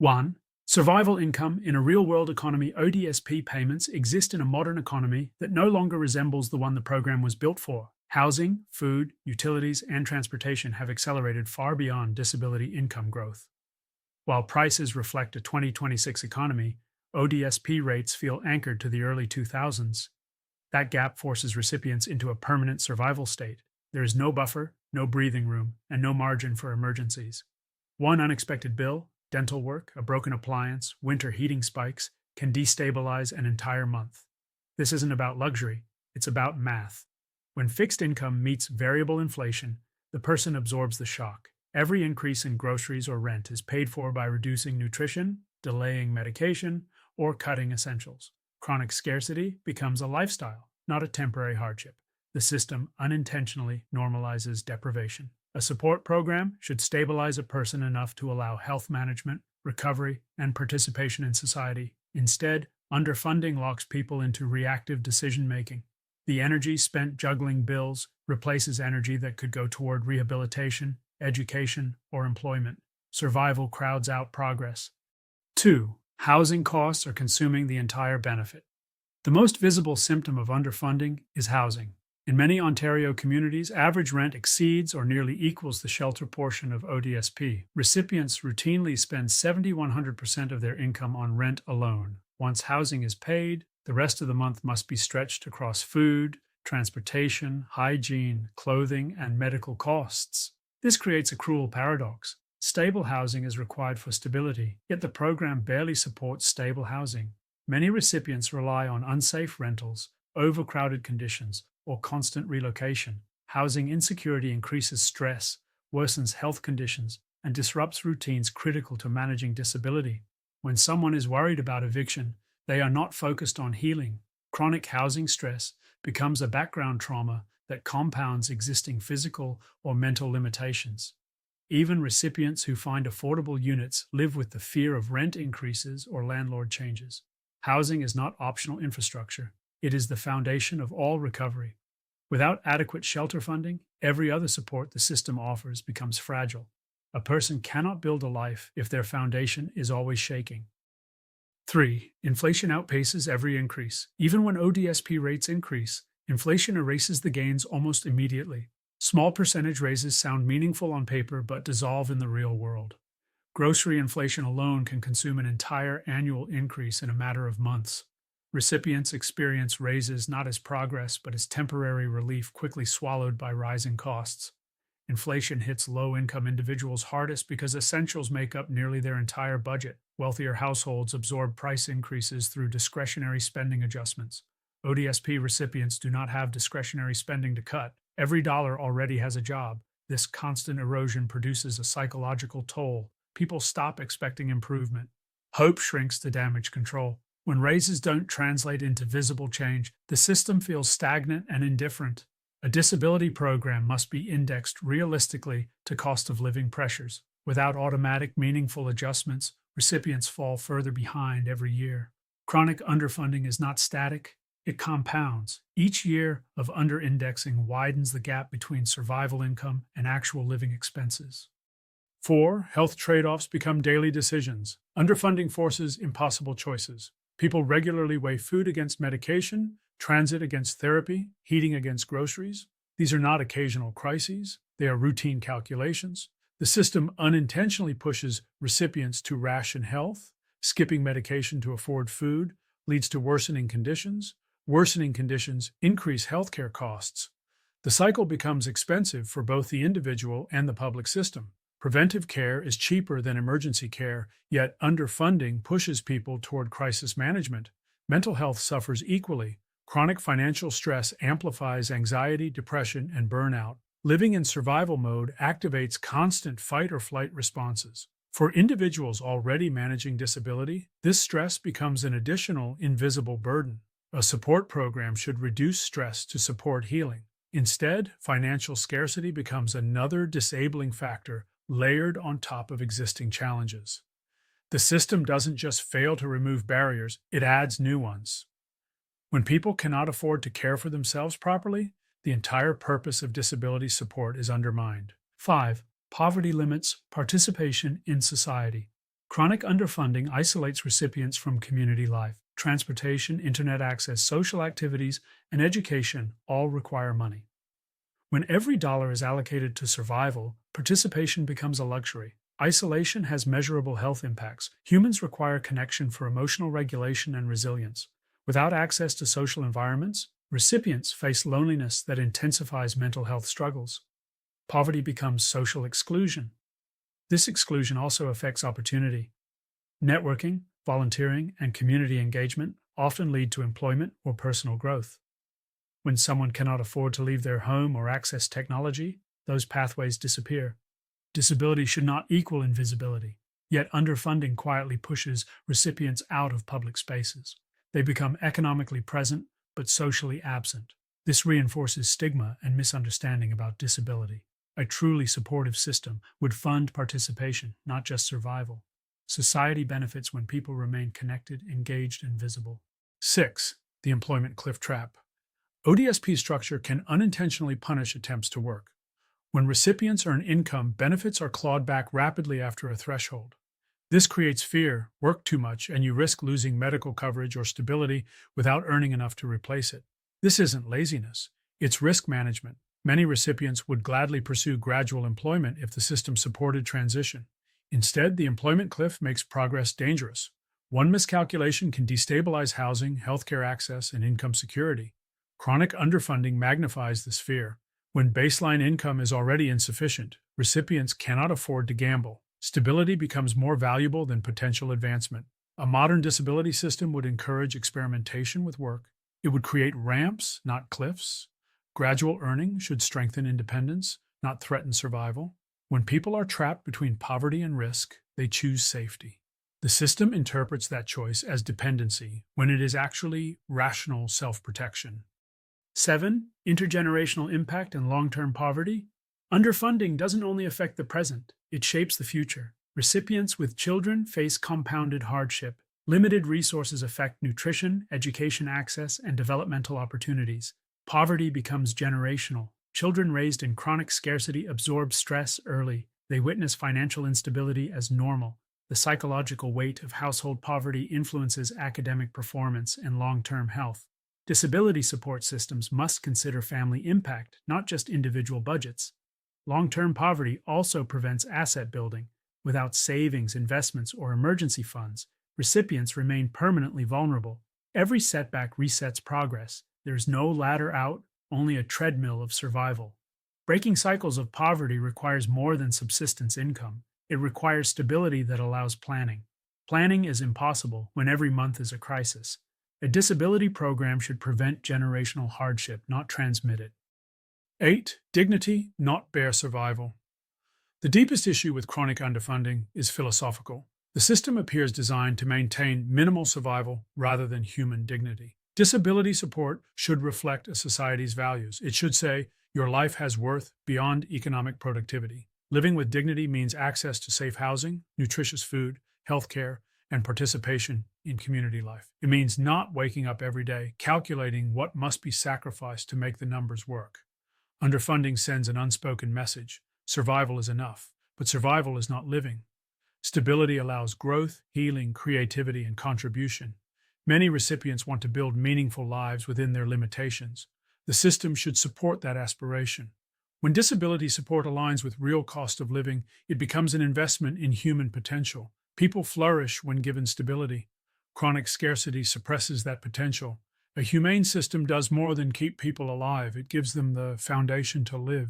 1. Survival income in a real-world economy. ODSP payments exist in a modern economy that no longer resembles the one the program was built for. Housing, food, utilities, and transportation have accelerated far beyond disability income growth. While prices reflect a 2026 economy, ODSP rates feel anchored to the early 2000s. That gap forces recipients into a permanent survival state. There is no buffer, no breathing room, and no margin for emergencies. One unexpected bill, dental work, a broken appliance, winter heating spikes, can destabilize an entire month. This isn't about luxury, it's about math. When fixed income meets variable inflation, the person absorbs the shock. Every increase in groceries or rent is paid for by reducing nutrition, delaying medication, or cutting essentials. Chronic scarcity becomes a lifestyle, not a temporary hardship. The system unintentionally normalizes deprivation. A support program should stabilize a person enough to allow health management, recovery, and participation in society. Instead, underfunding locks people into reactive decision-making. The energy spent juggling bills replaces energy that could go toward rehabilitation, education, or employment. Survival crowds out progress. 2. Housing costs are consuming the entire benefit. The most visible symptom of underfunding is housing. In many Ontario communities, average rent exceeds or nearly equals the shelter portion of ODSP. Recipients routinely spend 70–100% of their income on rent alone. Once housing is paid, the rest of the month must be stretched across food, transportation, hygiene, clothing, and medical costs. This creates a cruel paradox. Stable housing is required for stability, yet the program barely supports stable housing. Many recipients rely on unsafe rentals, overcrowded conditions, or constant relocation. Housing insecurity increases stress, worsens health conditions, and disrupts routines critical to managing disability. When someone is worried about eviction, they are not focused on healing. Chronic housing stress becomes a background trauma that compounds existing physical or mental limitations. Even recipients who find affordable units live with the fear of rent increases or landlord changes. Housing is not optional infrastructure. It is the foundation of all recovery. Without adequate shelter funding, every other support the system offers becomes fragile. A person cannot build a life if their foundation is always shaking. 3. Inflation outpaces every increase. Even when ODSP rates increase, inflation erases the gains almost immediately. Small percentage raises sound meaningful on paper but dissolve in the real world. Grocery inflation alone can consume an entire annual increase in a matter of months. Recipients experience raises not as progress but as temporary relief quickly swallowed by rising costs. Inflation hits low-income individuals hardest because essentials make up nearly their entire budget. Wealthier households absorb price increases through discretionary spending adjustments. ODSP recipients do not have discretionary spending to cut. Every dollar already has a job. This constant erosion produces a psychological toll. People stop expecting improvement. Hope shrinks to damage control. When raises don't translate into visible change, the system feels stagnant and indifferent. A disability program must be indexed realistically to cost of living pressures. Without automatic, meaningful adjustments, recipients fall further behind every year. Chronic underfunding is not static, it compounds. Each year of underindexing widens the gap between survival income and actual living expenses. 4. Health trade-offs become daily decisions. Underfunding forces impossible choices. People regularly weigh food against medication, transit against therapy, heating against groceries. These are not occasional crises, they are routine calculations. The system unintentionally pushes recipients to ration health. Skipping medication to afford food leads to worsening conditions. Worsening conditions increase healthcare costs. The cycle becomes expensive for both the individual and the public system. Preventive care is cheaper than emergency care, yet underfunding pushes people toward crisis management. Mental health suffers equally. Chronic financial stress amplifies anxiety, depression, and burnout. Living in survival mode activates constant fight-or-flight responses. For individuals already managing disability, this stress becomes an additional, invisible burden. A support program should reduce stress to support healing. Instead, financial scarcity becomes another disabling factor layered on top of existing challenges. The system doesn't just fail to remove barriers, it adds new ones. When people cannot afford to care for themselves properly, the entire purpose of disability support is undermined. 5. Poverty limits participation in society. Chronic underfunding isolates recipients from community life. Transportation, internet access, social activities, and education all require money. When every dollar is allocated to survival, participation becomes a luxury. Isolation has measurable health impacts. Humans require connection for emotional regulation and resilience. Without access to social environments, recipients face loneliness that intensifies mental health struggles. Poverty becomes social exclusion. This exclusion also affects opportunity. Networking, volunteering, and community engagement often lead to employment or personal growth. When someone cannot afford to leave their home or access technology, those pathways disappear. Disability should not equal invisibility, yet underfunding quietly pushes recipients out of public spaces. They become economically present but socially absent. This reinforces stigma and misunderstanding about disability. A truly supportive system would fund participation, not just survival. Society benefits when people remain connected, engaged, and visible. 6. The employment cliff trap. ODSP structure can unintentionally punish attempts to work. When recipients earn income, benefits are clawed back rapidly after a threshold. This creates fear, work too much, and you risk losing medical coverage or stability without earning enough to replace it. This isn't laziness, it's risk management. Many recipients would gladly pursue gradual employment if the system supported transition. Instead, the employment cliff makes progress dangerous. One miscalculation can destabilize housing, healthcare access, and income security. Chronic underfunding magnifies this fear. When baseline income is already insufficient, recipients cannot afford to gamble. Stability becomes more valuable than potential advancement. A modern disability system would encourage experimentation with work. It would create ramps, not cliffs. Gradual earning should strengthen independence, not threaten survival. When people are trapped between poverty and risk, they choose safety. The system interprets that choice as dependency when it is actually rational self-protection. 7. Intergenerational impact and long-term poverty. Underfunding doesn't only affect the present, it shapes the future. Recipients with children face compounded hardship. Limited resources affect nutrition, education access, and developmental opportunities. Poverty becomes generational. Children raised in chronic scarcity absorb stress early. They witness financial instability as normal. The psychological weight of household poverty influences academic performance and long-term health. Disability support systems must consider family impact, not just individual budgets. Long-term poverty also prevents asset building. Without savings, investments, or emergency funds, recipients remain permanently vulnerable. Every setback resets progress. There is no ladder out, only a treadmill of survival. Breaking cycles of poverty requires more than subsistence income. It requires stability that allows planning. Planning is impossible when every month is a crisis. A disability program should prevent generational hardship, not transmit it. 8. Dignity, not bare survival. The deepest issue with chronic underfunding is philosophical. The system appears designed to maintain minimal survival rather than human dignity. Disability support should reflect a society's values. It should say, your life has worth beyond economic productivity. Living with dignity means access to safe housing, nutritious food, healthcare, and participation in community life. It means not waking up every day calculating what must be sacrificed to make the numbers work. Underfunding sends an unspoken message. Survival is enough, but survival is not living. Stability allows growth, healing, creativity, and contribution. Many recipients want to build meaningful lives within their limitations. The system should support that aspiration. When disability support aligns with real cost of living, it becomes an investment in human potential. People flourish when given stability. Chronic scarcity suppresses that potential. A humane system does more than keep people alive. It gives them the foundation to live.